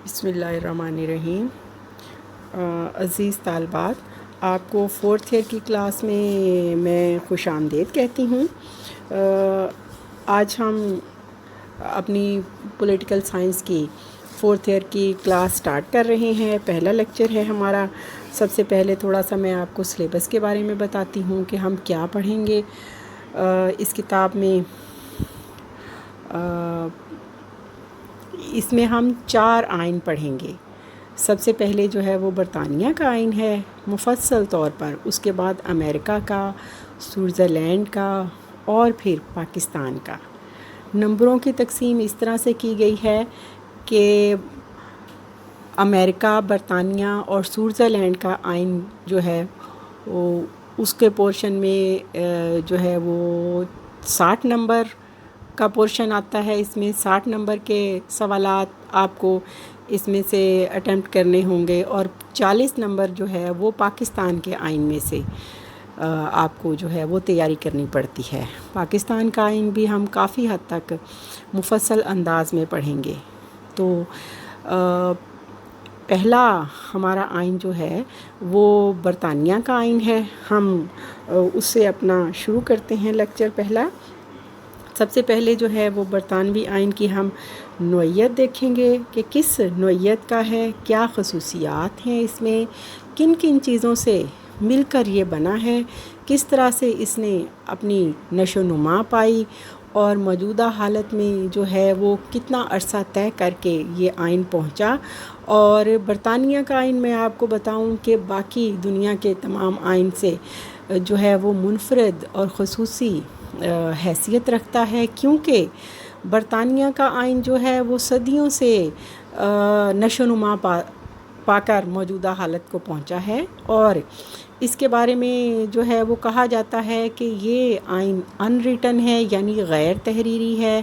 بسم اللہ الرحمن الرحیم۔ عزیز طالبات، آپ کو 4th ایئر کی کلاس میں خوش آمدید کہتی ہوں۔ آج ہم اپنی پولیٹیکل سائنس کی 4th ایئر کی کلاس سٹارٹ کر رہے ہیں۔ پہلا لیکچر ہے ہمارا۔ سب سے پہلے تھوڑا سا میں آپ کو سلیبس کے بارے میں بتاتی ہوں کہ ہم کیا پڑھیں گے اس کتاب میں۔ اس میں ہم 4 آئین پڑھیں گے۔ سب سے پہلے جو ہے وہ برطانیہ کا آئین ہے مفصل طور پر، اس کے بعد امریکہ کا، سوئٹزرلینڈ کا، اور پھر پاکستان کا۔ نمبروں کی تقسیم اس طرح سے کی گئی ہے کہ امریکہ، برطانیہ اور سوئٹزرلینڈ کا آئین جو ہے وہ اس کے پورشن میں جو ہے وہ 60 نمبر کا پورشن آتا ہے۔ اس میں 60 نمبر کے سوالات آپ کو اس میں سے اٹیمپٹ کرنے ہوں گے، اور 40 نمبر جو ہے وہ پاکستان کے آئین میں سے آپ کو جو ہے وہ تیاری کرنی پڑتی ہے۔ پاکستان کا آئین بھی ہم کافی حد تک مفصل انداز میں پڑھیں گے۔ تو پہلا ہمارا آئین جو ہے وہ برطانیہ کا آئین ہے۔ ہم اس سے اپنا شروع کرتے ہیں لیکچر پہلا۔ سب سے پہلے جو ہے وہ برطانوی آئین کی ہم نوعیت دیکھیں گے کہ کس نوعیت کا ہے، کیا خصوصیات ہیں اس میں، کن کن چیزوں سے مل کر یہ بنا ہے، کس طرح سے اس نے اپنی نشو و نما پائی، اور موجودہ حالت میں جو ہے وہ کتنا عرصہ طے کر کے یہ آئین پہنچا۔ اور برطانیہ کا آئین میں آپ کو بتاؤں کہ باقی دنیا کے تمام آئین سے جو ہے وہ منفرد اور خصوصی حیثیت رکھتا ہے، کیونکہ برطانیہ کا آئین جو ہے وہ صدیوں سے نشو و نما پا کر موجودہ حالت کو پہنچا ہے، اور اس کے بارے میں جو ہے وہ کہا جاتا ہے کہ یہ آئین ان ریٹن ہے، یعنی غیر تحریری ہے۔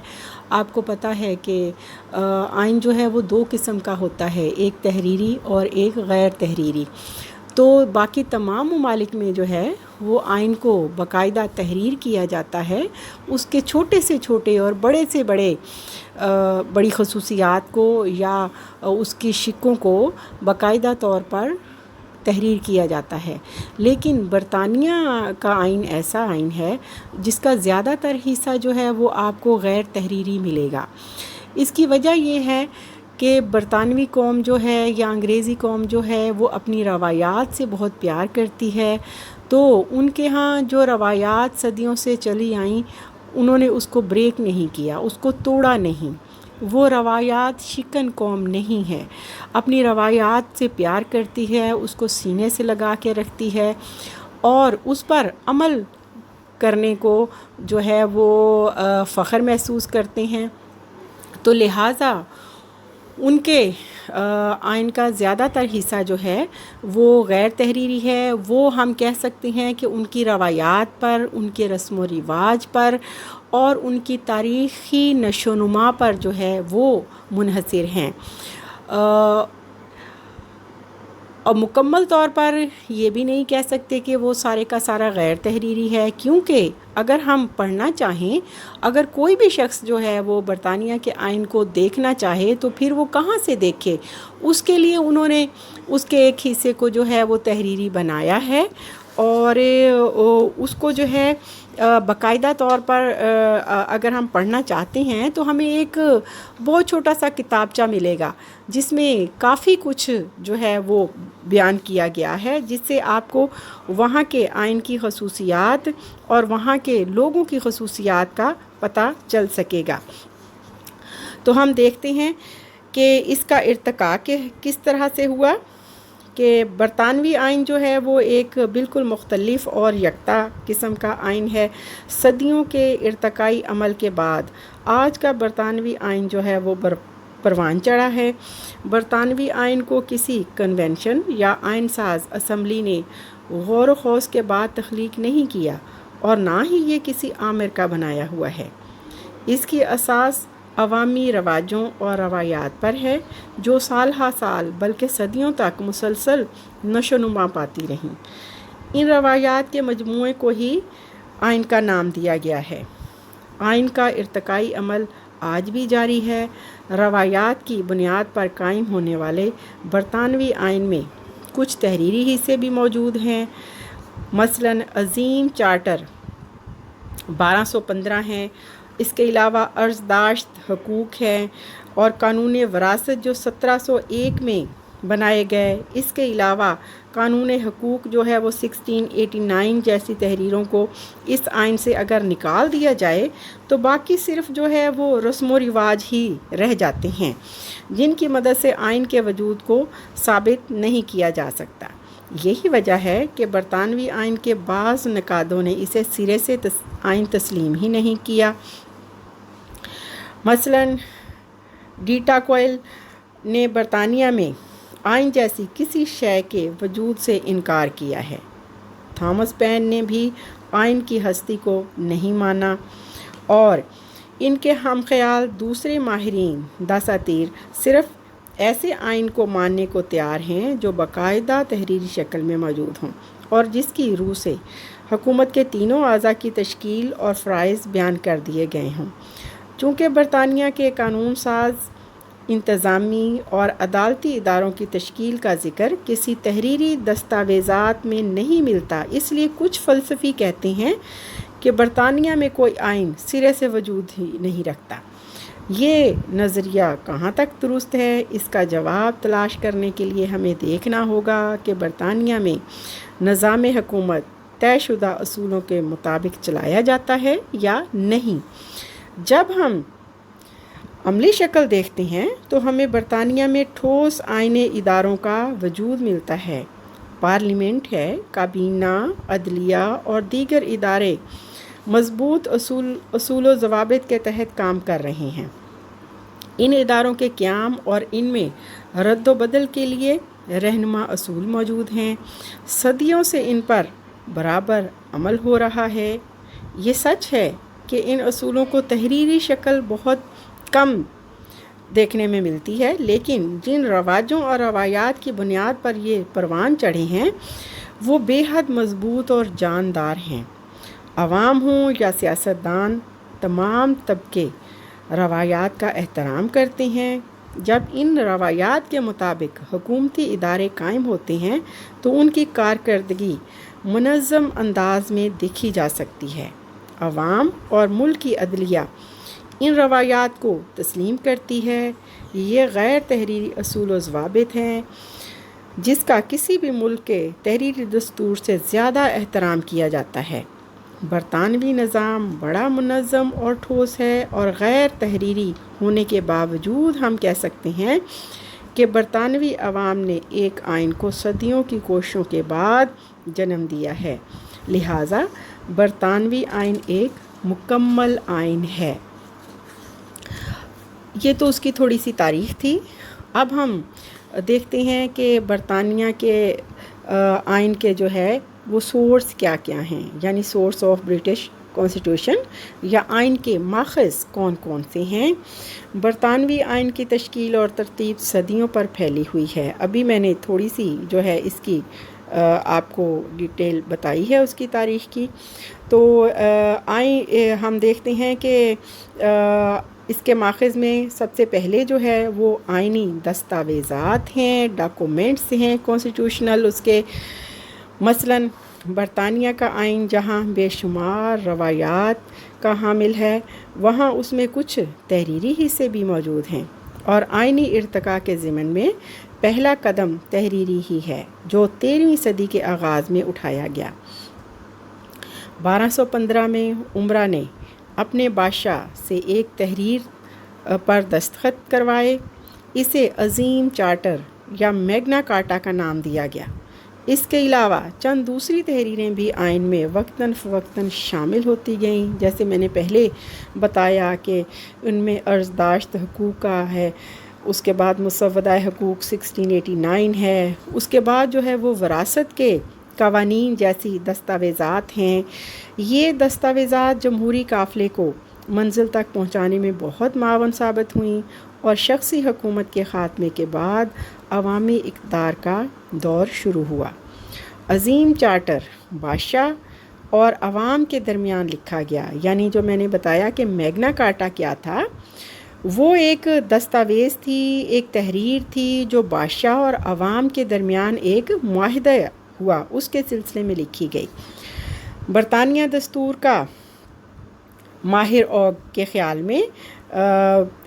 آپ کو پتہ ہے کہ آئین جو ہے وہ 2 قسم کا ہوتا ہے، ایک تحریری اور ایک غیر تحریری۔ تو باقی تمام ممالک میں جو ہے وہ آئین کو باقاعدہ تحریر کیا جاتا ہے، اس کے چھوٹے سے چھوٹے اور بڑے سے بڑے بڑی خصوصیات کو یا اس کی شقوں کو باقاعدہ طور پر تحریر کیا جاتا ہے۔ لیکن برطانیہ کا آئین ایسا آئین ہے جس کا زیادہ تر حصہ جو ہے وہ آپ کو غیر تحریری ملے گا۔ اس کی وجہ یہ ہے کہ برطانوی قوم جو ہے یا انگریزی قوم جو ہے وہ اپنی روایات سے بہت پیار کرتی ہے، تو ان کے ہاں جو روایات صدیوں سے چلی آئیں انہوں نے اس کو بریک نہیں کیا، اس کو توڑا نہیں۔ وہ روایات شکن قوم نہیں ہے، اپنی روایات سے پیار کرتی ہے، اس کو سینے سے لگا کے رکھتی ہے، اور اس پر عمل کرنے کو جو ہے وہ فخر محسوس کرتے ہیں۔ تو لہٰذا ان کے آئین کا زیادہ تر حصہ جو ہے وہ غیر تحریری ہے۔ وہ ہم کہہ سکتے ہیں کہ ان کی روایات پر، ان کے رسم و رواج پر اور ان کی تاریخی نشو و نما پر جو ہے وہ منحصر ہیں، اور مکمل طور پر یہ بھی نہیں کہہ سکتے کہ وہ سارے کا سارا غیر تحریری ہے، کیونکہ اگر ہم پڑھنا چاہیں، اگر کوئی بھی شخص جو ہے وہ برطانیہ کے آئین کو دیکھنا چاہے تو پھر وہ کہاں سے دیکھے؟ اس کے لیے انہوں نے اس کے ایک حصے کو جو ہے وہ تحریری بنایا ہے، اور اس کو جو ہے باقاعدہ طور پر اگر ہم پڑھنا چاہتے ہیں تو ہمیں ایک بہت چھوٹا سا کتابچہ ملے گا جس میں کافی کچھ جو ہے وہ بیان کیا گیا ہے، جس سے آپ کو وہاں کے آئین کی خصوصیات اور وہاں کے لوگوں کی خصوصیات کا پتہ چل سکے گا۔ تو ہم دیکھتے ہیں کہ اس کا ارتقاء کس طرح سے ہوا، کہ برطانوی آئین جو ہے وہ ایک بالکل مختلف اور یکتا قسم کا آئین ہے۔ صدیوں کے ارتقائی عمل کے بعد آج کا برطانوی آئین جو ہے وہ پروان چڑھا ہے۔ برطانوی آئین کو کسی کنونشن یا آئین ساز اسمبلی نے غور و خوض کے بعد تخلیق نہیں کیا، اور نہ ہی یہ کسی آمر کا بنایا ہوا ہے۔ اس کی اساس عوامی رواجوں اور روایات پر ہے جو سال ہا سال بلکہ صدیوں تک مسلسل نشو و نما پاتی رہیں۔ ان روایات کے مجموعے کو ہی آئین کا نام دیا گیا ہے۔ آئین کا ارتقائی عمل آج بھی جاری ہے۔ روایات کی بنیاد پر قائم ہونے والے برطانوی آئین میں کچھ تحریری حصے بھی موجود ہیں، مثلاً عظیم چارٹر 1215 ہیں۔ اس کے علاوہ عرضداشت حقوق ہیں اور قانون وراثت جو 1701 میں بنائے گئے۔ اس کے علاوہ قانون حقوق جو ہے وہ 1689 جیسی تحریروں کو اس آئین سے اگر نکال دیا جائے تو باقی صرف جو ہے وہ رسم و رواج ہی رہ جاتے ہیں، جن کی مدد سے آئین کے وجود کو ثابت نہیں کیا جا سکتا۔ یہی وجہ ہے کہ برطانوی آئین کے بعض نقادوں نے اسے سرے سے آئین تسلیم ہی نہیں کیا۔ مثلاً ڈیٹا کوئل نے برطانیہ میں آئین جیسی کسی شے کے وجود سے انکار کیا ہے۔ تھامس پین نے بھی آئین کی ہستی کو نہیں مانا، اور ان کے ہم خیال دوسرے ماہرین دساتیر صرف ایسے آئین کو ماننے کو تیار ہیں جو باقاعدہ تحریری شکل میں موجود ہوں اور جس کی روح سے حکومت کے تینوں اعضاء کی تشکیل اور فرائض بیان کر دیے گئے ہوں۔ چونکہ برطانیہ کے قانون ساز، انتظامی اور عدالتی اداروں کی تشکیل کا ذکر کسی تحریری دستاویزات میں نہیں ملتا، اس لیے کچھ فلسفی کہتے ہیں کہ برطانیہ میں کوئی آئین سرے سے وجود ہی نہیں رکھتا۔ یہ نظریہ کہاں تک درست ہے، اس کا جواب تلاش کرنے کے لیے ہمیں دیکھنا ہوگا کہ برطانیہ میں نظام حکومت طے شدہ اصولوں کے مطابق چلایا جاتا ہے یا نہیں۔ جب ہم عملی شکل دیکھتے ہیں تو ہمیں برطانیہ میں ٹھوس آئینی اداروں کا وجود ملتا ہے۔ پارلیمنٹ ہے، کابینہ، عدلیہ اور دیگر ادارے مضبوط اصول و ضوابط کے تحت کام کر رہے ہیں۔ ان اداروں کے قیام اور ان میں رد و بدل کے لیے رہنما اصول موجود ہیں۔ صدیوں سے ان پر برابر عمل ہو رہا ہے۔ یہ سچ ہے کہ ان اصولوں کو تحریری شکل بہت کم دیکھنے میں ملتی ہے، لیکن جن رواجوں اور روایات کی بنیاد پر یہ پروان چڑھے ہیں وہ بے حد مضبوط اور جاندار ہیں۔ عوام ہوں یا سیاستدان، تمام طبقے روایات کا احترام کرتے ہیں۔ جب ان روایات کے مطابق حکومتی ادارے قائم ہوتے ہیں تو ان کی کارکردگی منظم انداز میں دیکھی جا سکتی ہے۔ عوام اور ملک کی عدلیہ ان روایات کو تسلیم کرتی ہے۔ یہ غیر تحریری اصول و ضوابط ہیں جس کا کسی بھی ملک کے تحریری دستور سے زیادہ احترام کیا جاتا ہے۔ برطانوی نظام بڑا منظم اور ٹھوس ہے، اور غیر تحریری ہونے کے باوجود ہم کہہ سکتے ہیں کہ برطانوی عوام نے ایک آئین کو صدیوں کی کوششوں کے بعد جنم دیا ہے، لہٰذا برطانوی آئین ایک مکمل آئین ہے۔ یہ تو اس کی تھوڑی سی تاریخ تھی۔ اب ہم دیکھتے ہیں کہ برطانیہ کے آئین کے جو ہے وہ سورس کیا کیا ہیں، یعنی سورس آف برٹش کانسٹیٹیوشن یا آئین کے ماخذ کون کون سے ہیں۔ برطانوی آئین کی تشکیل اور ترتیب صدیوں پر پھیلی ہوئی ہے۔ ابھی میں نے تھوڑی سی جو ہے اس کی آپ کو ڈیٹیل بتائی ہے اس کی تاریخ کی۔ تو آئین ہم دیکھتے ہیں کہ اس کے ماخذ میں سب سے پہلے جو ہے وہ آئینی دستاویزات ہیں، ڈاکومنٹس ہیں کانسٹیٹیوشنل اس کے۔ مثلاً برطانیہ کا آئین جہاں بے شمار روایات کا حامل ہے، وہاں اس میں کچھ تحریری حصے بھی موجود ہیں، اور آئینی ارتقاء کے ضمن میں پہلا قدم تحریری ہی ہے جو 13ویں صدی کے آغاز میں اٹھایا گیا۔ 1215 میں عمرہ نے اپنے بادشاہ سے ایک تحریر پر دستخط کروائے۔ اسے عظیم چارٹر یا میگنا کارٹا کا نام دیا گیا۔ اس کے علاوہ چند دوسری تحریریں بھی آئین میں وقتاً فوقتاً شامل ہوتی گئیں، جیسے میں نے پہلے بتایا کہ ان میں عرضداشت حقوق کا ہے، اس کے بعد مسودہ حقوق 1689 ہے، اس کے بعد جو ہے وہ وراثت کے قوانین جیسی دستاویزات ہیں۔ یہ دستاویزات جمہوری قافلے کو منزل تک پہنچانے میں بہت معاون ثابت ہوئیں، اور شخصی حکومت کے خاتمے کے بعد عوامی اقتدار کا دور شروع ہوا۔ عظیم چارٹر بادشاہ اور عوام کے درمیان لکھا گیا. یعنی جو میں نے بتایا کہ میگنا کارٹا کیا تھا، وہ ایک دستاویز تھی، ایک تحریر تھی جو بادشاہ اور عوام کے درمیان ایک معاہدہ ہوا، اس کے سلسلے میں لکھی گئی. برطانیہ دستور کا ماہر اوگ کے خیال میں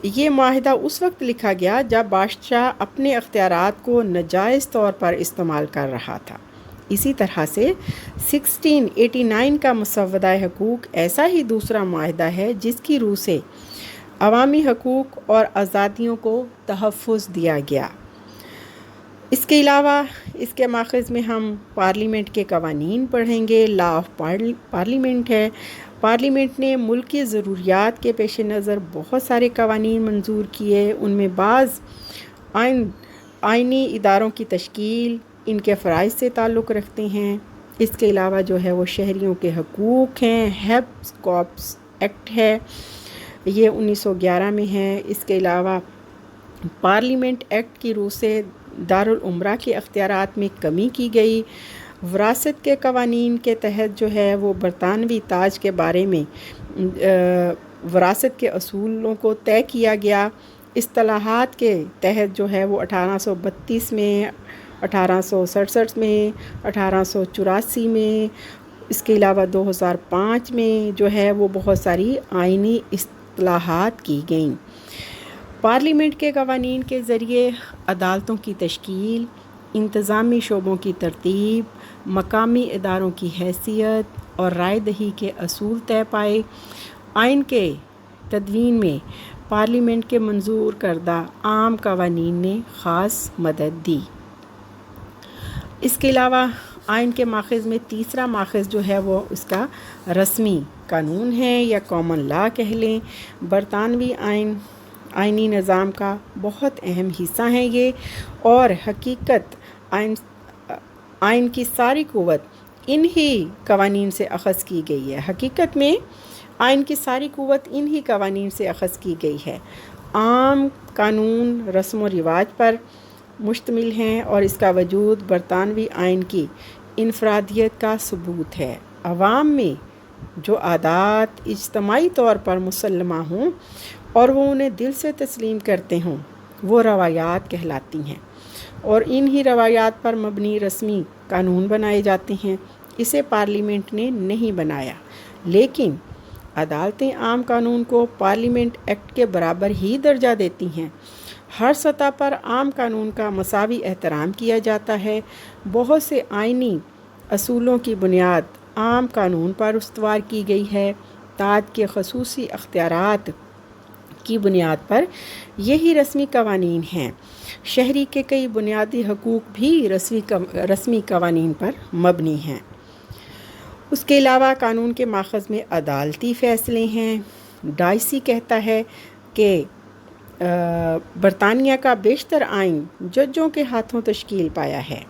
یہ معاہدہ اس وقت لکھا گیا جب بادشاہ اپنے اختیارات کو ناجائز طور پر استعمال کر رہا تھا. اسی طرح سے 1689 کا مسودہ حقوق ایسا ہی دوسرا معاہدہ ہے جس کی روح سے عوامی حقوق اور آزادیوں کو تحفظ دیا گیا. اس کے علاوہ اس کے ماخذ میں ہم پارلیمنٹ کے قوانین پڑھیں گے. لا آف پارلیمنٹ ہے. پارلیمنٹ نے ملک کی ضروریات کے پیش نظر بہت سارے قوانین منظور کیے. ان میں بعض آئینی اداروں کی تشکیل ان کے فرائض سے تعلق رکھتے ہیں. اس کے علاوہ جو ہے وہ شہریوں کے حقوق ہیں. ہیبس کارپس ایکٹ ہے، یہ 1911 میں ہے. اس کے علاوہ پارلیمنٹ ایکٹ کی روح سے دارالعمرہ کے اختیارات میں کمی کی گئی. وراثت کے قوانین کے تحت جو ہے وہ برطانوی تاج کے بارے میں وراثت کے اصولوں کو طے کیا گیا. اصطلاحات کے تحت جو ہے وہ 1832 میں، 1867 میں، 1884 میں، اس کے علاوہ 2005 میں جو ہے وہ بہت ساری آئینی اصطلاحات کی گئیں. پارلیمنٹ کے قوانین کے ذریعے عدالتوں کی تشکیل، انتظامی شعبوں کی ترتیب، مقامی اداروں کی حیثیت اور رائے دہی کے اصول طے پائے. آئین کے تدوین میں پارلیمنٹ کے منظور کردہ عام قوانین نے خاص مدد دی. اس کے علاوہ آئین کے ماخذ میں تیسرا ماخذ جو ہے وہ اس کا رسمی قانون ہے یا کامن لا کہہ لیں. برطانوی آئینی نظام کا بہت اہم حصہ ہیں یہ، اور حقیقت آئین کی ساری قوت انہی قوانین سے اخذ کی گئی ہے. حقیقت میں آئین کی ساری قوت انہی قوانین سے اخذ کی گئی ہے. عام قانون رسم و رواج پر مشتمل ہیں اور اس کا وجود برطانوی آئین کی انفرادیت کا ثبوت ہے. عوام میں جو عادات اجتماعی طور پر مسلمہ ہوں اور وہ انہیں دل سے تسلیم کرتے ہوں وہ روایات کہلاتی ہیں، اور انہی روایات پر مبنی رسمی قانون بنائے جاتے ہیں. اسے پارلیمنٹ نے نہیں بنایا، لیکن عدالتیں عام قانون کو پارلیمنٹ ایکٹ کے برابر ہی درجہ دیتی ہیں. ہر سطح پر عام قانون کا مساوی احترام کیا جاتا ہے. بہت سے آئینی اصولوں کی بنیاد عام قانون پر استوار کی گئی ہے. تاج کے خصوصی اختیارات کی بنیاد پر یہی رسمی قوانین ہیں. شہری کے کئی بنیادی حقوق بھی رسمی قوانین پر مبنی ہیں. اس کے علاوہ قانون کے ماخذ میں عدالتی فیصلے ہیں. ڈائسی کہتا ہے کہ برطانیہ کا بیشتر آئین ججوں کے ہاتھوں تشکیل پایا ہے.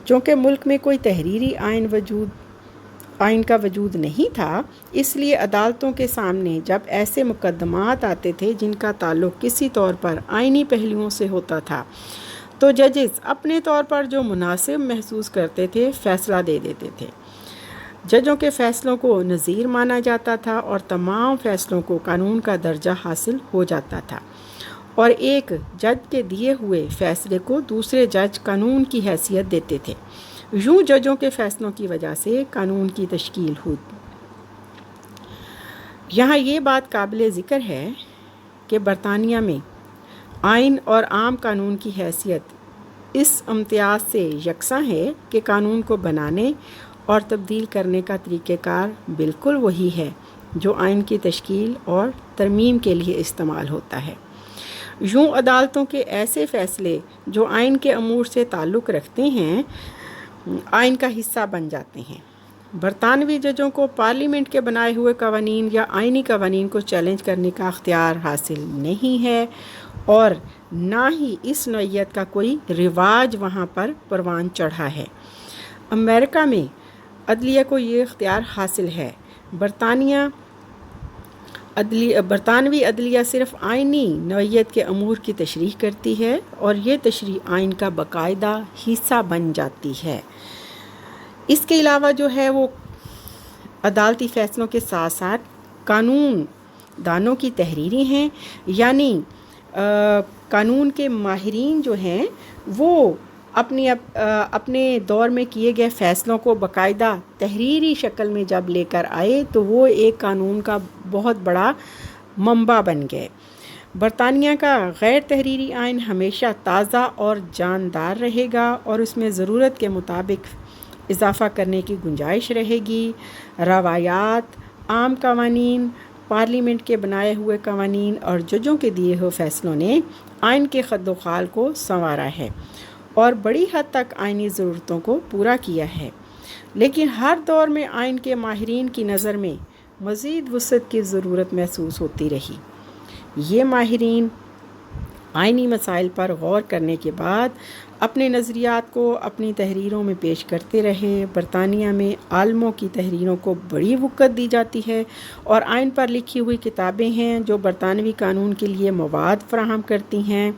چونکہ ملک میں کوئی تحریری آئین کا وجود نہیں تھا، اس لیے عدالتوں کے سامنے جب ایسے مقدمات آتے تھے جن کا تعلق کسی طور پر آئینی پہلوؤں سے ہوتا تھا تو ججز اپنے طور پر جو مناسب محسوس کرتے تھے فیصلہ دے دیتے تھے. ججوں کے فیصلوں کو نظیر مانا جاتا تھا اور تمام فیصلوں کو قانون کا درجہ حاصل ہو جاتا تھا، اور ایک جج کے دیے ہوئے فیصلے کو دوسرے جج قانون کی حیثیت دیتے تھے. یوں ججوں کے فیصلوں کی وجہ سے قانون کی تشکیل ہوئی. یہاں یہ بات قابل ذکر ہے کہ برطانیہ میں آئین اور عام قانون کی حیثیت اس امتیاز سے یکساں ہے کہ قانون کو بنانے اور تبدیل کرنے کا طریقہ کار بالکل وہی ہے جو آئین کی تشکیل اور ترمیم کے لیے استعمال ہوتا ہے. یوں عدالتوں کے ایسے فیصلے جو آئین کے امور سے تعلق رکھتے ہیں آئین کا حصہ بن جاتے ہیں. برطانوی ججوں کو پارلیمنٹ کے بنائے ہوئے قوانین یا آئینی قوانین کو چیلنج کرنے کا اختیار حاصل نہیں ہے، اور نہ ہی اس نوعیت کا کوئی رواج وہاں پر پروان چڑھا ہے. امریکہ میں عدلیہ کو یہ اختیار حاصل ہے. برطانوی عدلیہ صرف آئینی نوعیت کے امور کی تشریح کرتی ہے اور یہ تشریح آئین کا باقاعدہ حصہ بن جاتی ہے. اس کے علاوہ جو ہے وہ عدالتی فیصلوں کے ساتھ ساتھ قانون دانوں کی تحریری ہیں، یعنی قانون کے ماہرین جو ہیں وہ اپنے دور میں کیے گئے فیصلوں کو باقاعدہ تحریری شکل میں جب لے کر آئے تو وہ ایک قانون کا بہت بڑا منبع بن گئے۔ برطانیہ کا غیر تحریری آئین ہمیشہ تازہ اور جاندار رہے گا اور اس میں ضرورت کے مطابق اضافہ کرنے کی گنجائش رہے گی۔ روایات، عام قوانین، پارلیمنٹ کے بنائے ہوئے قوانین اور ججوں کے دیے ہوئے فیصلوں نے آئین کے خد و خال کو سنوارا ہے اور بڑی حد تک آئینی ضرورتوں کو پورا کیا ہے، لیکن ہر دور میں آئین کے ماہرین کی نظر میں مزید وسعت کی ضرورت محسوس ہوتی رہی۔ یہ ماہرین آئینی مسائل پر غور کرنے کے بعد اپنے نظریات کو اپنی تحریروں میں پیش کرتے رہے۔ برطانیہ میں عالموں کی تحریروں کو بڑی وقت دی جاتی ہے اور آئین پر لکھی ہوئی کتابیں ہیں جو برطانوی قانون کے لیے مواد فراہم کرتی ہیں۔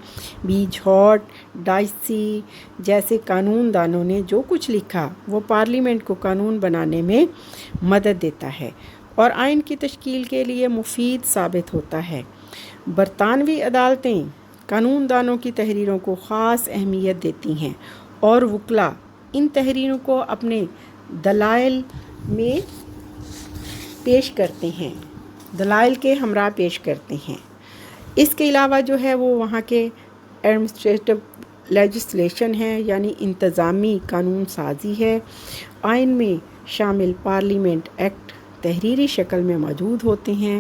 بیج ہارٹ، ڈائسی جیسے قانون دانوں نے جو کچھ لکھا وہ پارلیمنٹ کو قانون بنانے میں مدد دیتا ہے اور آئین کی تشکیل کے لیے مفید ثابت ہوتا ہے۔ برطانوی عدالتیں قانون دانوں کی تحریروں کو خاص اہمیت دیتی ہیں اور وکلاء ان تحریروں کو اپنے دلائل میں پیش کرتے ہیں، دلائل کے ہمراہ پیش کرتے ہیں۔ اس کے علاوہ جو ہے وہ وہاں کے ایڈمنسٹریٹو لیجسلیشن ہے، یعنی انتظامی قانون سازی ہے۔ آئین میں شامل پارلیمنٹ ایکٹ تحریری شکل میں موجود ہوتے ہیں۔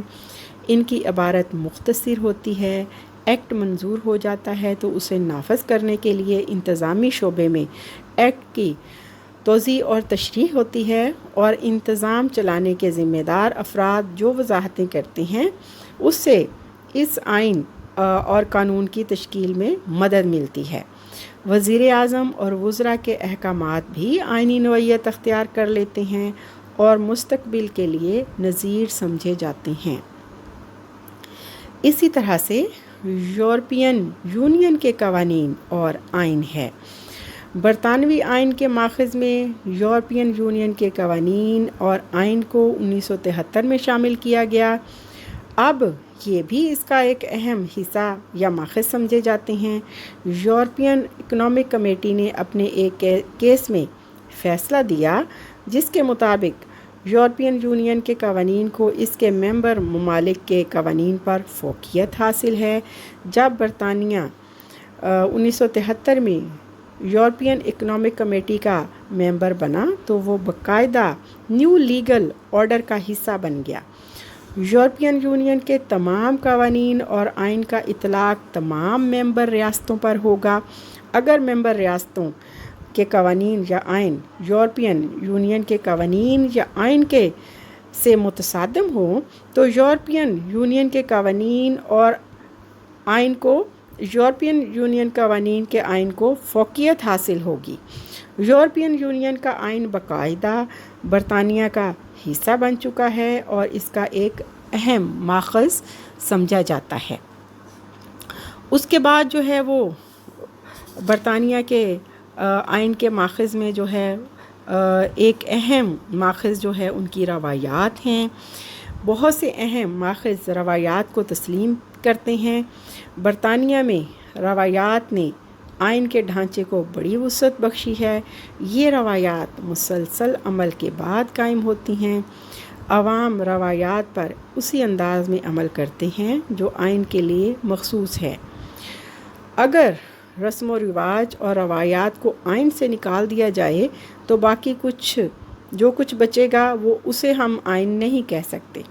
ان کی عبارت مختصر ہوتی ہے۔ ایکٹ منظور ہو جاتا ہے تو اسے نافذ کرنے کے لیے انتظامی شعبے میں ایکٹ کی توضیح اور تشریح ہوتی ہے اور انتظام چلانے کے ذمہ دار افراد جو وضاحتیں کرتے ہیں اس سے اس آئین اور قانون کی تشکیل میں مدد ملتی ہے۔ وزیر اعظم اور وزراء کے احکامات بھی آئینی نوعیت اختیار کر لیتے ہیں اور مستقبل کے لیے نظیر سمجھے جاتے ہیں۔ اسی طرح سے یورپین یونین کے قوانین اور آئین ہے۔ برطانوی آئین کے ماخذ میں یورپین یونین کے قوانین اور آئین کو 1973 میں شامل کیا گیا۔ اب یہ بھی اس کا ایک اہم حصہ یا ماخذ سمجھے جاتے ہیں۔ یورپین اکنامک کمیٹی نے اپنے ایک کیس میں فیصلہ دیا جس کے مطابق یورپین یونین کے قوانین کو اس کے ممبر ممالک کے قوانین پر فوقیت حاصل ہے۔ جب برطانیہ 1973 میں یورپین اکنامک کمیٹی کا ممبر بنا تو وہ باقاعدہ نیو لیگل آرڈر کا حصہ بن گیا۔ یورپین یونین کے تمام قوانین اور آئین کا اطلاق تمام ممبر ریاستوں پر ہوگا۔ اگر ممبر ریاستوں کے قوانین یا آئین یورپین یونین کے قوانین یا آئین کے سے متصادم ہوں تو یورپین یونین کے قوانین اور آئین کو یورپین یونین قوانین کے آئین کو فوقیت حاصل ہوگی۔ یورپین یونین کا آئین باقاعدہ برطانیہ کا حصہ بن چکا ہے اور اس کا ایک اہم ماخذ سمجھا جاتا ہے۔ اس کے بعد جو ہے وہ برطانیہ کے آئین کے ماخذ میں جو ہے ایک اہم ماخذ جو ہے ان کی روایات ہیں۔ بہت سے اہم ماخذ روایات کو تسلیم کرتے ہیں۔ برطانیہ میں روایات نے آئین کے ڈھانچے کو بڑی وسعت بخشی ہے۔ یہ روایات مسلسل عمل کے بعد قائم ہوتی ہیں۔ عوام روایات پر اسی انداز میں عمل کرتے ہیں جو آئین کے لیے مخصوص ہے۔ اگر رسم و رواج اور روایات کو آئین سے نکال دیا جائے تو باقی جو کچھ بچے گا وہ اسے ہم آئین نہیں کہہ سکتے۔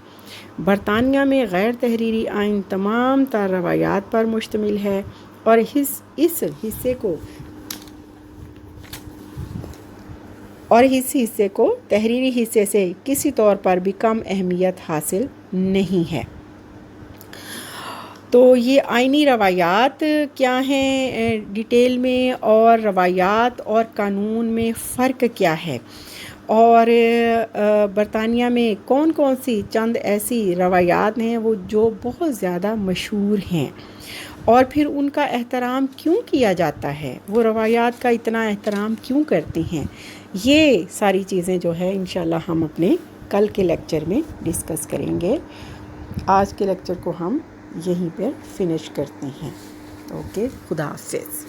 برطانیہ میں غیر تحریری آئین تمام تر روایات پر مشتمل ہے اور اس حصے کو تحریری حصے سے کسی طور پر بھی کم اہمیت حاصل نہیں ہے۔ تو یہ آئینی روایات کیا ہیں ڈیٹیل میں، اور روایات اور قانون میں فرق کیا ہے، اور برطانیہ میں کون کون سی چند ایسی روایات ہیں وہ جو بہت زیادہ مشہور ہیں، اور پھر ان کا احترام کیوں کیا جاتا ہے، وہ روایات کا اتنا احترام کیوں کرتے ہیں۔ یہ ساری چیزیں جو ہے انشاءاللہ ہم اپنے کل کے لیکچر میں ڈسکس کریں گے. آج کے لیکچر کو ہم یہیں پر فنش کرتے ہیں. اوکے, خدا حافظ.